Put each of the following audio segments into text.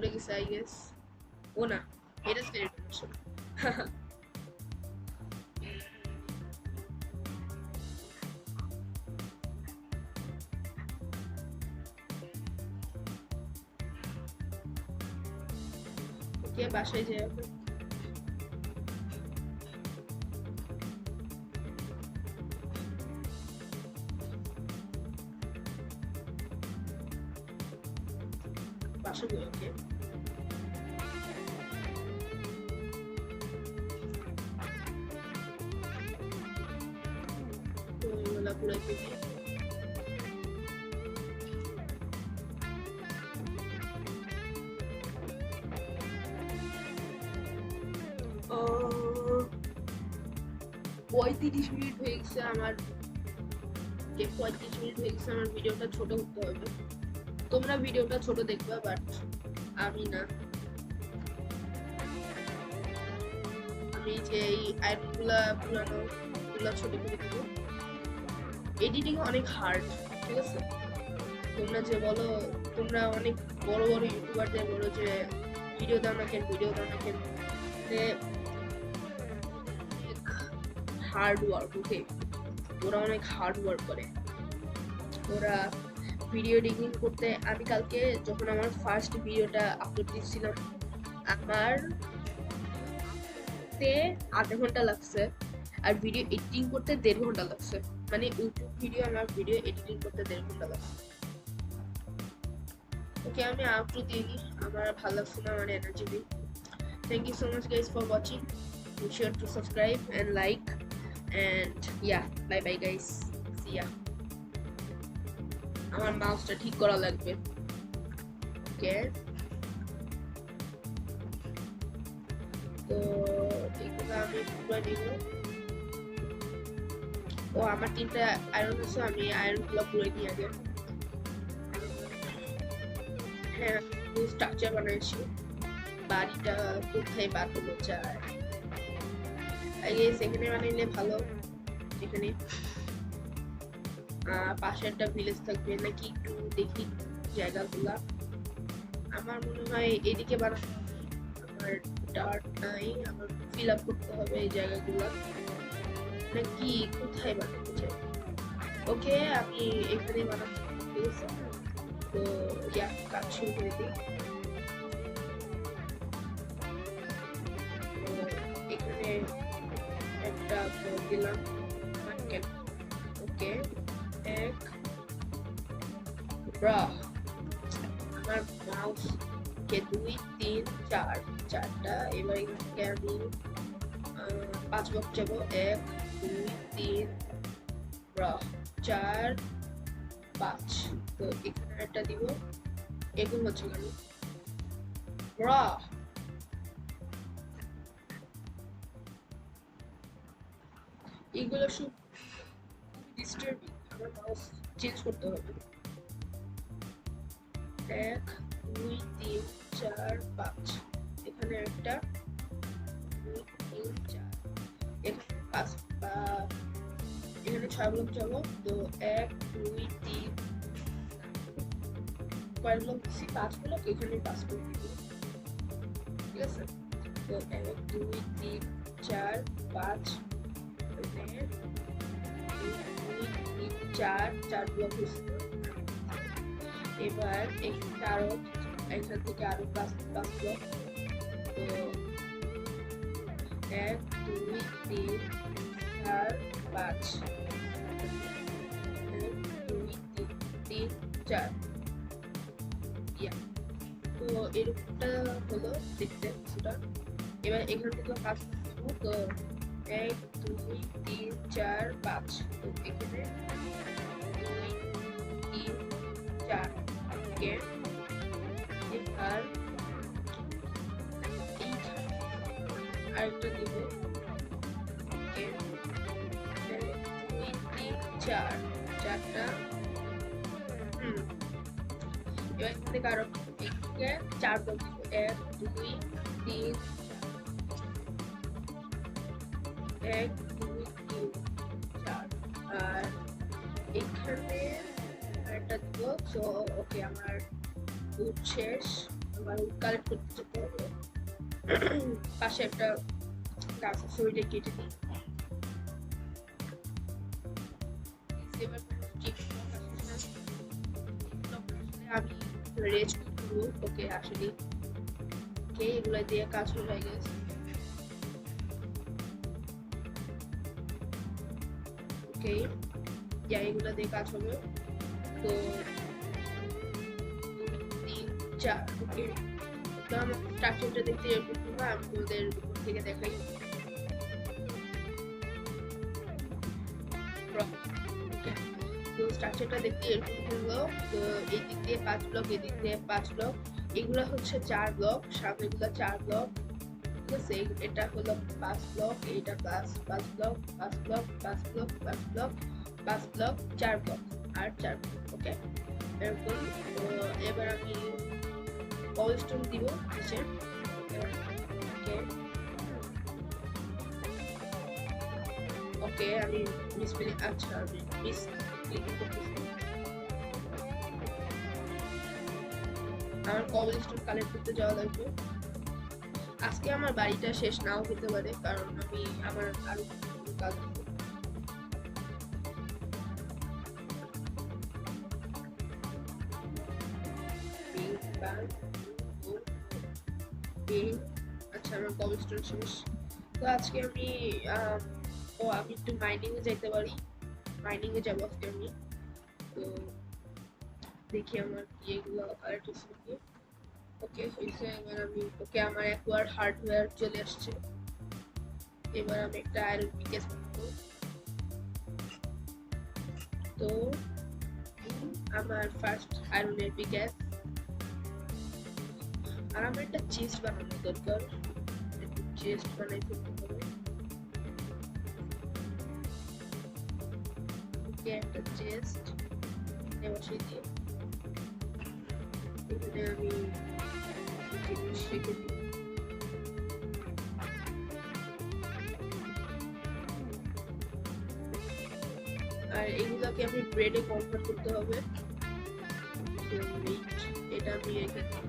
পড়ে গেছে I guess. ও না, এটা স্কেলেটন আসলে। ওকে বাসায় যাই হবে। বাসা যাই ওকে। ওইগুলা পুরাই দিবি। আহ, 35 মিনিট হয়ে গেছে আমার। 35 মিনিট হয়ে গেছে আমার। ভিডিওটা ছোট করতে হবে। তোমরা ভিডিওটা ছোট দেখবা, বাট আমি না। আমি যে এই আইটেমগুলা পুরানো গুলা ছোট করে দিব। এডিটিং অনেক হার্ড, ঠিক আছে? তোমরা যে বলো, তোমরা অনেক বড় বড় ইউটিউবারদের বলো যে ভিডিও দাও না কেন, ভিডিও দাও না কেন, হার্ড ওয়ার্ক। ওকে, ওরা অনেক হার্ড ওয়ার্ক করে। ওরা ভিডিও এডিটিং করতে, আমি কালকে যখন আমার ফার্স্ট ভিডিওটা আপলোড দিচ্ছিলাম, আমার আধা ঘন্টা লাগছে, আর ভিডিও এডিটিং করতে 1.5 ঘন্টা লাগছে। মানে ইউটিউব ভিডিও, আমার ভিডিও এডিটিং করতে 1.5 ঘন্টা লাগছে। ওকে, আমি আউটরো দিয়ে দিই, আমার ভালো লাগছে না, আমার এনার্জি দিই। Thank you so much guys for watching. Be sure to subscribe and like, and yeah, bye bye guys, see ya. আমার মাউসটা ঠিক করা লাগবে। ওকে, তো এগুলো আমি পুরো নিব। ও আমার 3টা আয়রন আছে, আমি আয়রনগুলো পুরো নিয়ে আগে। হ্যাঁ, স্ট্রাকচার বানাইছি। বাড়িটা কোথায় বানানো যায়, আই গেস এখানে বানাইলে ভালো। এখানে পাশে একটা ভিলেজ থাকবে নাকি, একটু দেখি জায়গাগুলা। আমার মনে হয় এদিকে বানানো। আমার ডার্ট নাই, আমার ফিল আপ করতে হবে এই জায়গাগুলা, নাকি কোথায় বানানো যায়। ওকে, আমি এখানে বানাবো, ঠিক আছে? তো ইয়া, কাজ শুরু করে দিই। এখানে একটা দিলাম মার্কেট। ওকে, এক আমার মাউস কে 2 3 4 4টা। এবার এখানে আমি 5 ব্লক যাবো। 1 2 3 4 5। তো এখানে একটা দিব। এগুলো হচ্ছে কেন এগুলো সব ডিস্টার্বিং। আমার মাউস চেঞ্জ করতে হবে। 1 2 3 4 5। এখানে একটা 2 3 4। এখানে 5 এখানে 6 ব্লক যাবো। তো 1 2 3 কয় ব্লক দিচ্ছি? 5 ব্লক। এখানে 5 ব্লক দিব, ঠিক আছে? তো 1 2 3 4 5। 4 ব্লক হয়েছে। এবার এখান থেকে আরো 5 ব্লক। তো 1 2 3 4 5। 1 2 3 4। তো এরকমটা হলো দেখতে কিছুটা। এবার এখান থেকে 5 দিব। তো 1 2 3 4 5। তো এখানে 2 3 4। ওকে, এবার আরেকটা দিব। ওকে, 1 2 3 4 4টা। এবার এখান থেকে আরো 4 ব্লক দিব। 1 2 3 1 2 3 4। আর এখানে একটা দিব। সো ওকে, আমার বুট শেষ। আমার কালেক্ট করতে যেতে হবে। পাশে একটা গাছ আছে, ওইটা কেটে দিই। এবার আমি রেজ করবো। ওকে আসলে ওকে এগুলো দিয়ে কাজ হয়ে গেছে। ওকে এগুলো দিয়ে কাজ হবে। তো 3 4 ওকে তো আমার স্ট্রাকচারটা দেখতে এরকম হবে। আমি তোমাদের উপর থেকে দেখাই। তো স্ট্রাকচারটা দেখতে এরকম হলো। তো এই দিক দিয়ে 5 ব্লক, এই দিক দিয়ে 5 ব্লক, এগুলো হচ্ছে 4 ব্লক, সামনেগুলো 4 ব্লক, ঠিক আছে। এটা হলো 5 ব্লক, এইটা 5 block, 5 block, 5 block, 5 block, 5 block, 4 block আর 4 ব্লক। ওকে এরকম। তো এবার আমি কবলস্টোন দিব নিচে। ওকে ওকে আমি মিসপ্লেইং, আচ্ছা আমি মিসপ্লেইং করতেছি। আমার কবলস্টোন কালেক্ট করতে যাওয়া লাগবে। আজকে আমার বাড়িটা শেষ নাও হতে পারে, কারণ আমি আমার আরো কাজ আছে। আচ্ছা আমার কবলস্টোন শেষ। তো আজকে আমি আমি একটু মাইনিং এ যেতে পারি। মাইনিং এ যাবো আজকে আমি। তো দেখি আমার কি এগুলো কালেক্ট হচ্ছে। ওকে হয়েছে। এবার আমি ওকে আমার অ্যাকোয়ার হার্ডওয়্যার চলে আসছে। এবার আমি একটা আয়রন পিকেস পাবো। তো আমার ফার্স্ট আয়রনের পিকেস। আর আমার একটা চেস্ট বানানো দরকার। একটা চেস্ট বানাই ফেলতে হবে। ওকে একটা চেস্ট বসিয়ে দিই। এখানে আমি জিনিস রেখে দিই। আর এগুলাকে আমি ব্রেডে কনভার্ট করতে হবে। এটা আমি রেখে দিই।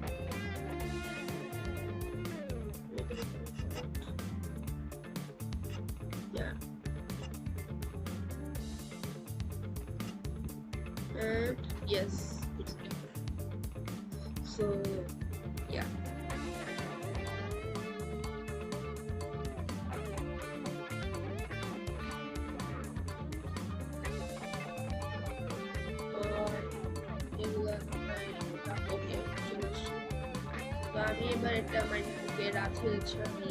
And yes, it's done. So yeah. তো আমি এবার একটা মাইনিং বুকে রাত হয়েছে, আমি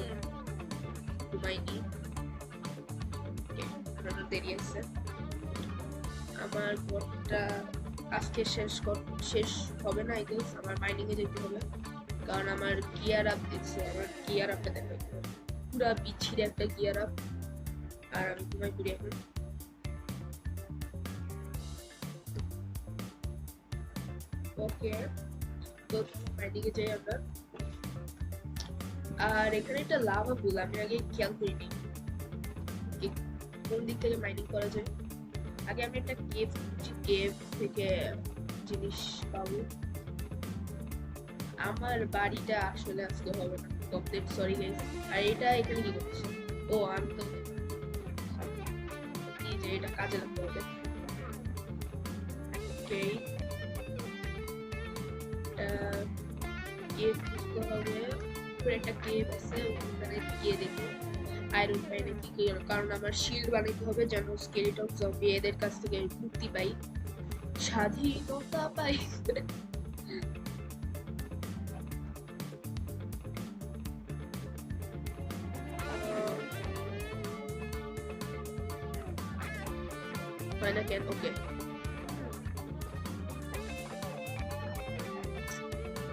ঘুমাইনি, দেরি আছে। আমার ঘরটা আজকে শেষ হবে না। আমার মাইনিং এ যেতে হবে, কারণ আমার গিয়ার আপ দিচ্ছে। আমার গিয়ার আপটা দেখো, পুরা বিচ্ছিরি একটা গিয়ার আপ। আর আমি ঘুমাই পড়ি এখন। ওকে তো মাইনিং এ যাই আমরা। আর এখানে একটা লাভা পুল আমি আগে খেয়াল করিনি কোন দিক থেকে মাইনিং করা যায়। আগে আমি একটা কেভ থেকে জিনিস পাবো। আমার বাড়িটা আসলে আজকে হবে না কমপ্লিট, সরি গাইস। আর এটা এখানে কি করছে? ও আমি তো কি যে এটা কাজে লাগতে হবে। ওকে কেভ খুঁজতে হবে। একটা কেভ আছে, ওখানে গিয়ে দেখি আয়রন পাই নাকি, কারণ আমার শিল্ড বানাইতে হবে যেন স্কেলিটন জম্বি এদের কাছ থেকে মুক্তি পাই, স্বাধীনতা পাই। হয় না কেন? ওকে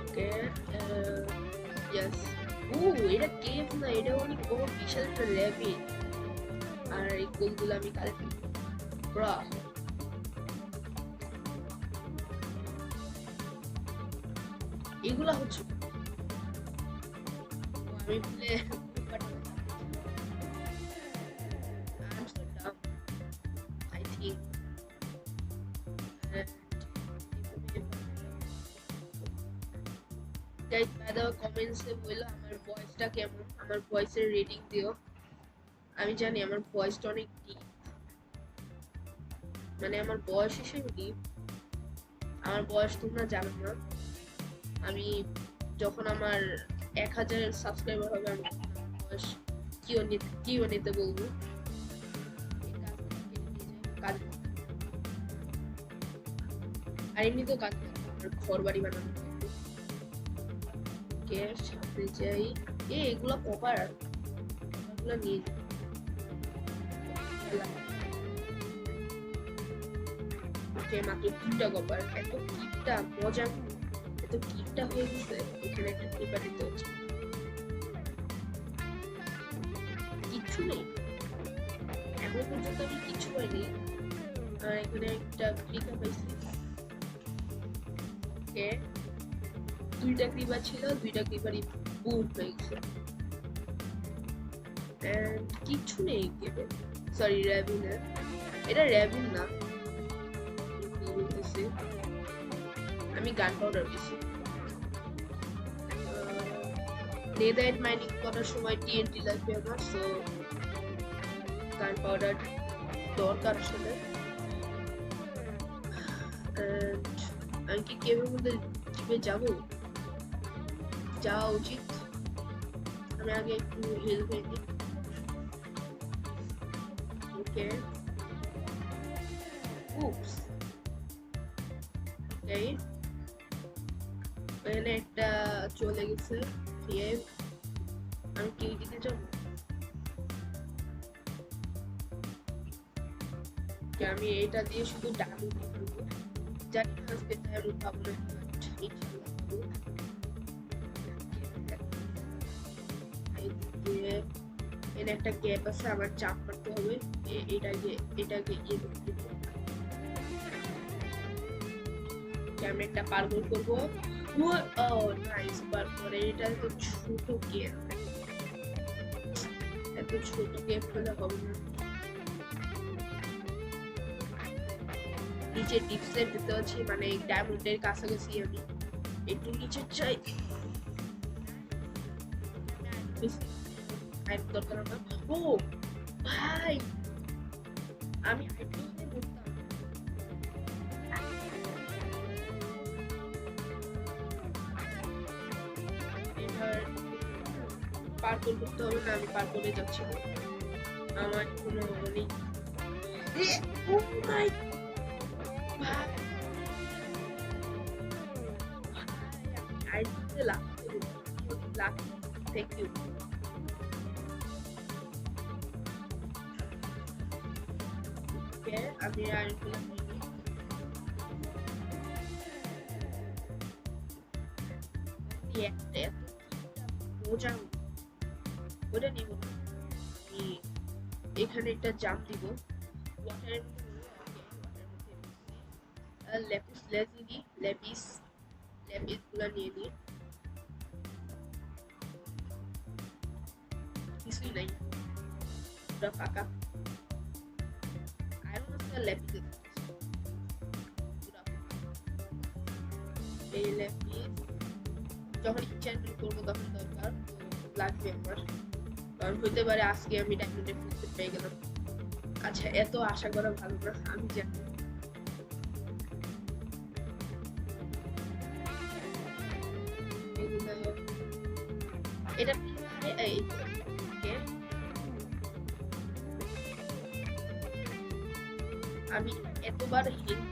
ওকে ইয়েস। এটা কেভ না, এটা অনেক বড় বিশাল একটা ল্যাবিন। আর এই গোলগুলো আমি কালেক্ট ব্রা। এগুলা হচ্ছে আমি বলে I'm so dumb, I think. Guys, কমেন্টসে বললো আমার ভয়েসটা কেমন, আমার ভয়েসের রেটিং দিও। আমি জানি আমার ভয়েসটা অনেক ডিপ, মানে আমার বয়স হিসেবে ডিপ। আমার বয়স তোমরা জানো না। আমি যখন আমার 1000 সাবস্ক্রাইবার হবে আমি বয়স কিও নিতে বলবো। কাজ আর এমনিতেও কাজ ঘর বাড়ি বানানো। কে সাথে যাই, এগুলো কভার, এগুলো নিয়ে মাত্র 3টা কভার। এত কিপটা মজা, এত কিপটা হয়ে গেছে। এখানে একটা পেপার দিতে হচ্ছে, কিচ্ছু নেই এখন পর্যন্ত, আমি কিছু পাইনি। আর এখানে একটা ক্লিকা পাইছি, 2টা ক্লিপার ছিল, 2টা ক্লিপারই বুম হয়ে গেছে। কিচ্ছু নেই গেমে, সরি র্যাবিনের, এটা র্যাবিন না, বলতেছি আমি গান পাউডার দিছি। নেদাইট মাইনিং করার সময় টিএনটি লাগবে আমার, সো গান পাউডার দরকার আসলে। আমি কি কেভের মধ্যে যাবো, যাওয়া উচিত। আমি আগে একটু হেল হয়ে নিই। ওকে, উপস, এই এখানে একটা চলে গেছে কেভ। আমি কি দিতে যাবো? আমি এটা দিয়ে শুধু ডাল করবো, জানি না আজকে আমি পাবো না, এর একটা গ্যাপ আছে, আমার চাপ মারতে হবে। এটাকে আমি একটা পারগল করবো। নাইস, পারপরে এটা তো ছোট গেম, এত ছোট গেম হলে হবে না। নিচে টিপসে দিতে হচ্ছে, মানে ডায়মন্ডের কাছাকাছি আমি একটু নিচে চাই। দরকার না। ও ভাই, আমি এবার পার করতে হবে না, আমি পার করে যাচ্ছি, আমার কোনো নেই। ও মাই ভাই, আইডিতে লাখ থ্যাংক ইউ। আমি আর ওটা নিব, এখানে একটা জাম্প দিব, ল্যাপিস লেজিলি ল্যাপিস গুলা নিয়ে নিই। কিছুই নাই, পুরা ফাঁকা। আয়রন আছে, ল্যাপিস, এই ল্যাপিস যখন ইনচ্যান্টমেন্ট করবো তখন দরকার লাগবে আমার, কারণ হইতে পারে আজকে আমি ডায়মন্ডে ফুলফিল পেয়ে গেলাম। আচ্ছা, এত আশা করা ভালো না, আমি জানি। এটা আমি এতবার হেল্প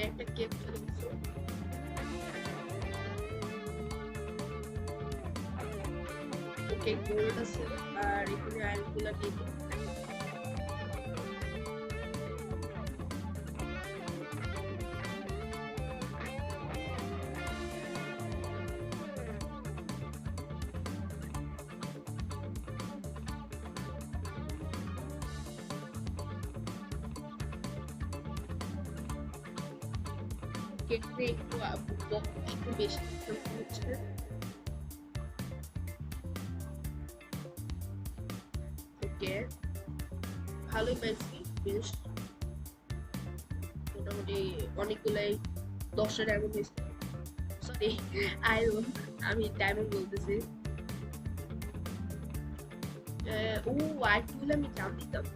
একটা কেক চলে গেছে। ওকে, গোল্ড আছে, আর এখানে আইরনগুলো দিয়ে দিই। কেটে একটু বেশি হচ্ছে। ওকে, ভালোই পাইছি, বেশ মোটামুটি অনেকগুলাই 10টা ডায়মন্ড হয়েছে। সরি, আয়রন, আমি ডায়মন্ড বলতেছি। ও আইটুল আমি জান দিতাম।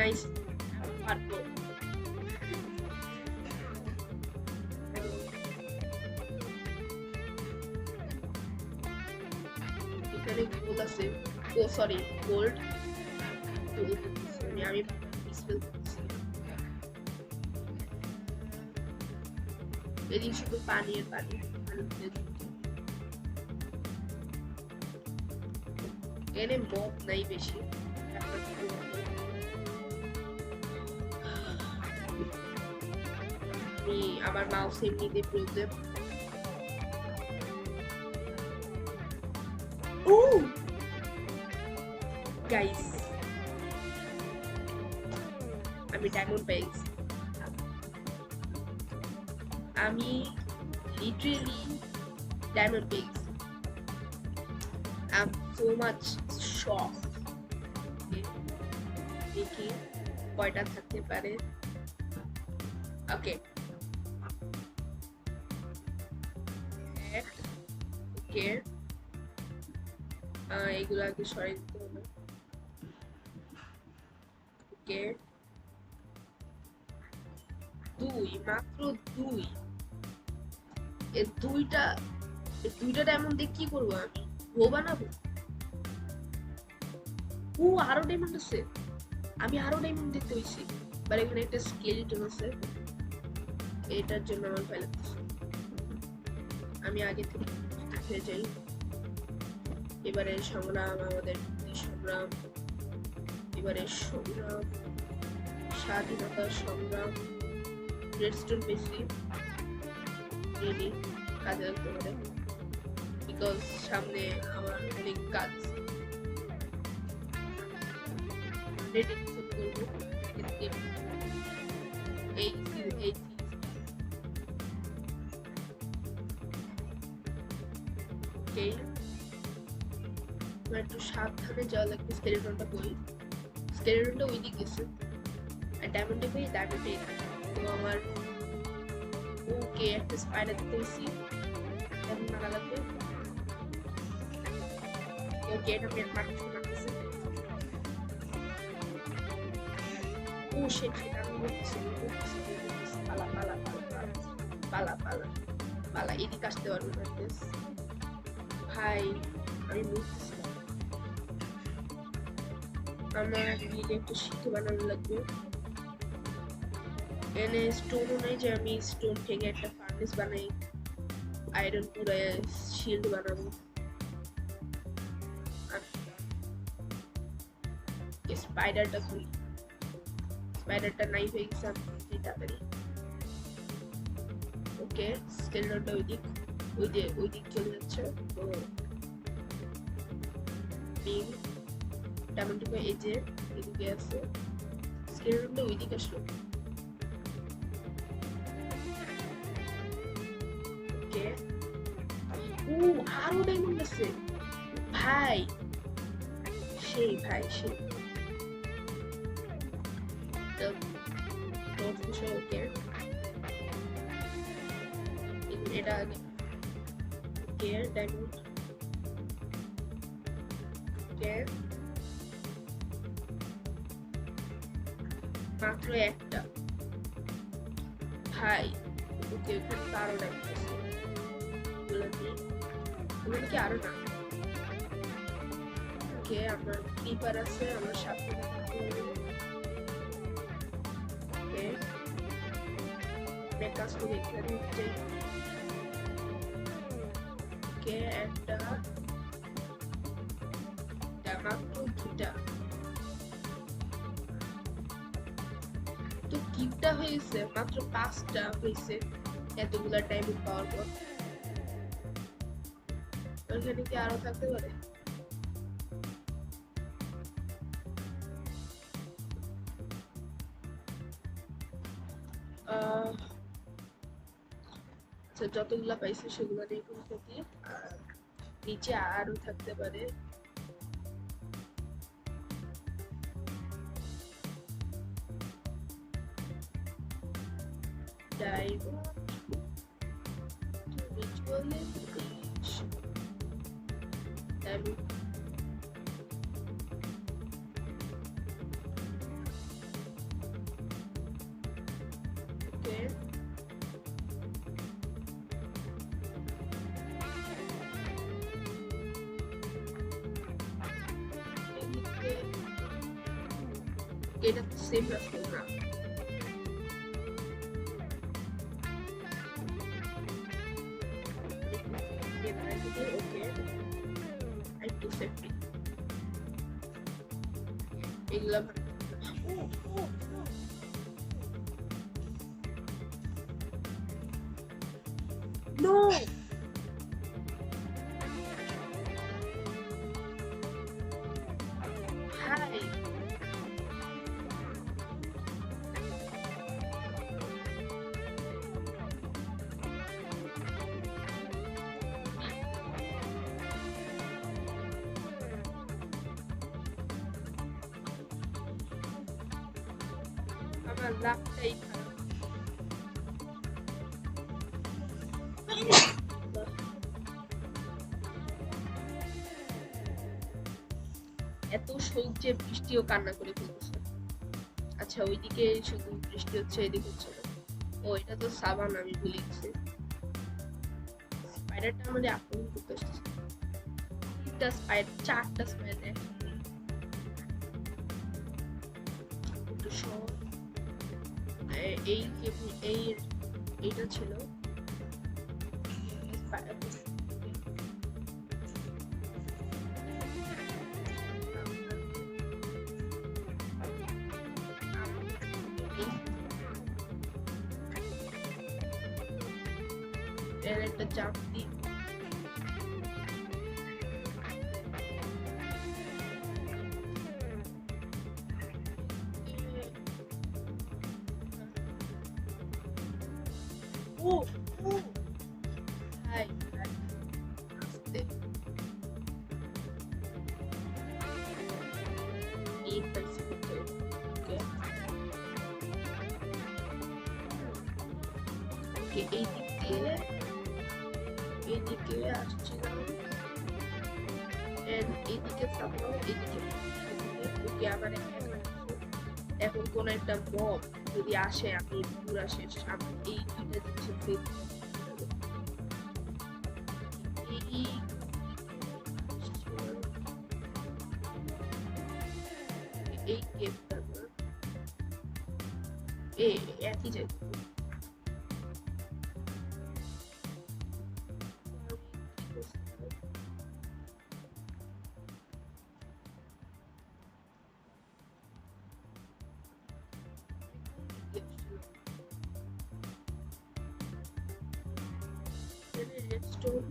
নাইস, পারবো। এখানে গোল আছে, ও সরি গোল্ড, আমি স্পেল করতেছি। এদিকে শুধু পানি আর পানি। এখানে মব নাই বেশি। আমার মাউস এমনিতে প্রবলেম। ও গাইস, আমি ডায়মন্ড পেয়েছি। আমি লিটারেলি ডায়মন্ড পেয়েছি। I'm so much shocked. দেখি কয়টা থাকতে পারে। ওকে, ওকে, এগুলো আগে সরাই দিতে হবে। ওকে, 2, মাত্র 2। এই দুইটা ডায়মন্ড দিয়ে কি করবো আমি? ও বানাবো? ও আরো ডায়মন্ড আছে, আমি আরো ডায়মন্ড দেখতে হইছি। বাট এখানে একটা স্কেলিটন আছে, এটার জন্য আমার ভয় লাগতেছে। আমি আগে থেকে হয়ে যাই। এবারে সংগ্রাম, আমাদের সংগ্রাম, এবারে সংগ্রাম, স্বাধীনতার সংগ্রাম। রেডস্টোন বেশি রেডি কাজে লাগতে পারে, বিকজ সামনে আমার অনেক কাজ। রেডি করবো এই একটু সাবধানে যাওয়া লাগবে। স্কেলেটনটা কই? স্কেলেটনটা ওই দিকে গেছে। আর ডায়মন্ডে কই? ডায়মন্ডে। তো আমার ওকে একটা স্পাইডার দিতে হয়েছি, এখন মারা লাগবে। ওকে, এটা আমি মারতেছি। ও শেট, আমি বলতেছি পালা পালা পালা পালা পালা পালা, এদিকে আসতে পারবো না ভাই, আমি বলতেছি। আমার একটু শিখে বানানো লাগবে। এনে স্টোনও নেই যে আমি স্টোন থেকে একটা ফার্নেস বানাই, আয়রন পুরো শিল্ড বানাবো। স্পাইডারটা খুলি, স্পাইডারটা নাই হয়ে গেছে তাড়াতাড়ি। ওকে, স্কেলটা ওই দিক চলে যাচ্ছে। তো ডায়মন্ড এই যে এদিকে আছে, স্কেলটা ওই দিকে আসলো। ওকে, ও আরো ডায়মন্ড আছে ভাই, সেই ভাই সেই। ওকে, এটা আগে ডায়মন্ড। ওকে, মাত্র একটা ভাই। ওকে, ওখানে আরো ডায়মন্ড আছে, ওগুলো কি আরো না? ওকে, আমার ক্রিপার আছে, আমার সাথে কাজ করে এখানে একটা মাত্র 2টা। তো কিপটা হয়েছে মাত্র 5টা হয়েছে এতগুলা টাইম পাওয়ার পর। ওখানে কি আরো থাকতে পারে? আচ্ছা, যতগুলা পাইছে সেগুলো দিয়ে কোনো ক্ষতি। আর নিচে আরো থাকতে পারে। Diamond, ritualistic, diamond. Okay. এটা সেম রাস্তা না। Okay. I do safety. এগুলা No! Hi! আমার লাভটাই খারাপ। এত শোক যে বৃষ্টিও কান্না করে ফেলতেছে। আচ্ছা, ওইদিকে শুধু বৃষ্টি হচ্ছে, এদিকে হচ্ছে না। ও, এটা তো সাবান, আমি ভুলে গেছি। স্পাইডারটা আমাদের আক্রমণ করতে আসছে। তিনটা স্পাইডার, চারটা স্পাইডার একসাথে। একটু সর। এইটা ছিল স্পাইডার। এর একটা চাপ দিই। ও ও হাই হাই আস্তে এই পাইছি। ওকে ওকে, এইদিকে আসছিলাম, এইদিকে সামনে, এইদিকে। ওকে, আবার এখন কোন একটা বম যদি আসে, আমি পুরা শেষ। আমি এই দুইটা জিনিসের এই গেমটা একই জায়গায়। Redstone.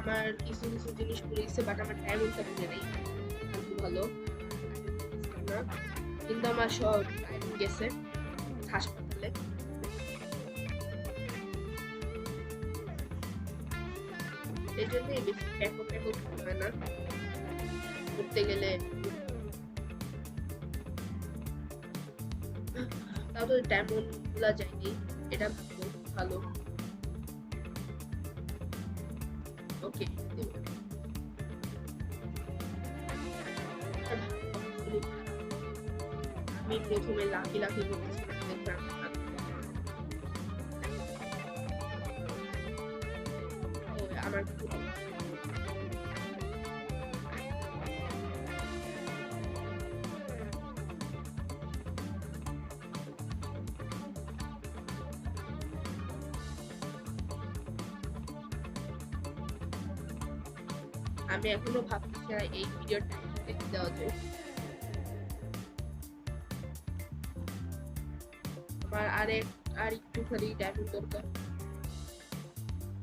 আমার কিছু কিছু জিনিস পড়েছে, বাট আমার ডায়মন্ড সার্টিফিকেট নেই। ভালো, কিন্তু আমার সব ডায়মন্ড গেছে হাসপাতালে। এই জন্যই বেশি প্যাকো হয় না করতে গেলে। তাও তো ডায়মন্ড গুলা যায়নি, এটা ভালো। ওকে, আমি প্রথমে লাকি করতেছিলাম, আমার আমি এখনো ভাবছি না এই ভিডিওটা দেখতে দেওয়া যায়। আমার আর একটুখানি ডায়মন্ড দরকার,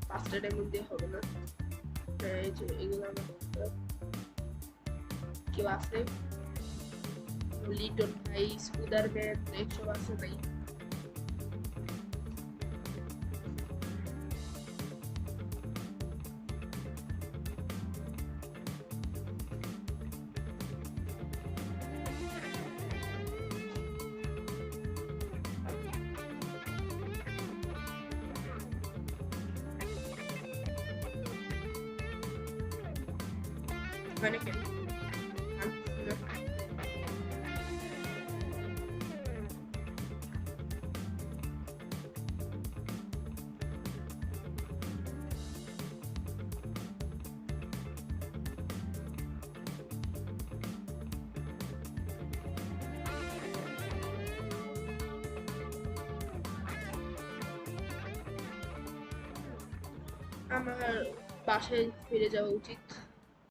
5টা ডায়মন্ড দিয়ে হবে না। এই যে এগুলো আমার কেউ আছে? লিটন ভাই, স্পুদারম্যান এসব আছে নাই? মানে কেন আমার বাসায় ফিরে যাওয়া উচিত।